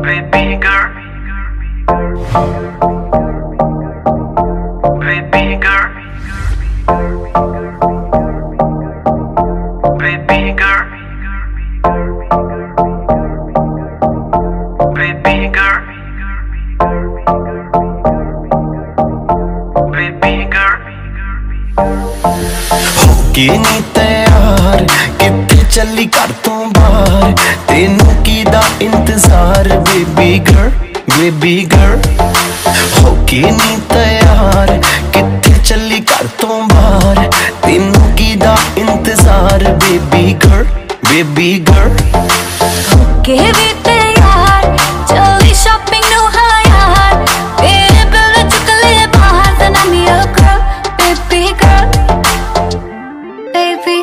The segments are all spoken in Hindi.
Baby girl, baby girl, baby girl, baby girl, baby girl. होके नी तैयार किथे चली घर तो बाहर, तेनू कीदा इंतजार बेबी गर्ल, बेबी गर्ल। होके नी तैयार किथे चली घर तो बाहर, तेनू कीदा इंतजार बेबी गर्ल, बेबी गर्ल। होके भी तैयार चली शॉपिंग नु हाँ यार, तेरे बिल चुक ले बाहर, then I'm your girl, baby girl, baby।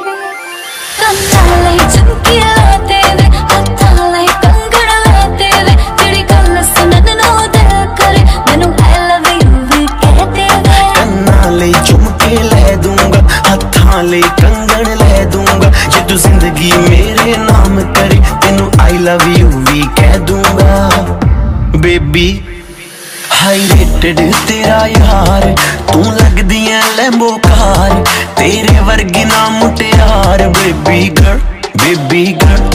कंधा ले झुमकी लाते वे, हत्था ले कंगड़ लाते वे, तेरी गल सुनन नु दिल करे, मैनू I love you भी कहते वे। कन्ना ले झुमके ले दूंगा, हत्था ले कंगन ले दूंगा, जे तू जिंदगी मेरे नाम करे, तेनू I love you भी कह दूंगा बेबी। हाई रेटेड तेरा यार, तू लगदी है लैम्बो कार, तेरे वर्गी ना मुटियार बेबी गर्ल, बेबी गर्ल।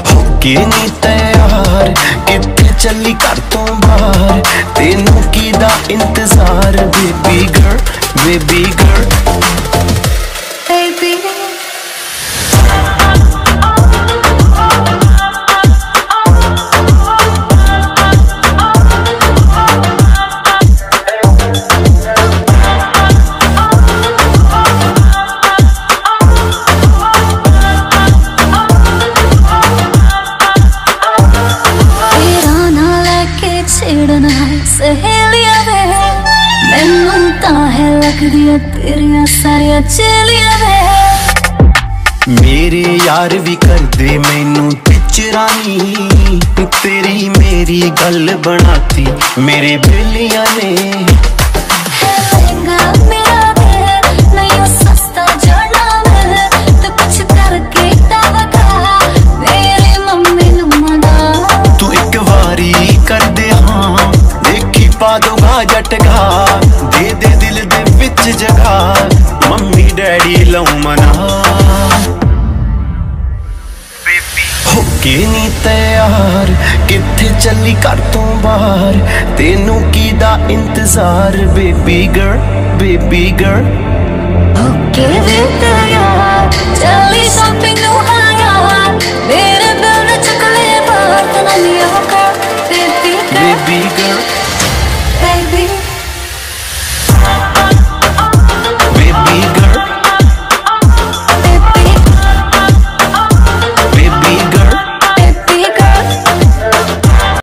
होके नी तैयार किथे चली घर तो बाहर, तेनू कीदा इंतजार baby girl, baby girl. Baby, तेरा ना लेके छेड़ना सहेलिया वे, मैनू तां है लगदियां तेरियां सारियां चेलियां वे। मेरे यार भी करदे मैनू पिचरानी, तेरी मेरी गल बनाती मेरे बेलिया ने। है महंगा मेरा दिल, नहीं सस्ता जाना मिल, तो कुछ करके दबका मेरी मम्मी नू मना। तू एक वारी कर दे हाँ, देखी पा दूंगा झटका, दे दे दिल दे विच जगह, मम्मी डैडी लऊ मना। होके नी तैयार किथे चली घर तो बाहर, तेनू कीदा इंतजार बेबी गर्ल, बेबी गर्ल। होके भी तैयार चली शॉपिंग नु हाँ यार, मेरे बिल चुक ले बाहर, then I'm your girl, baby girl, baby girl.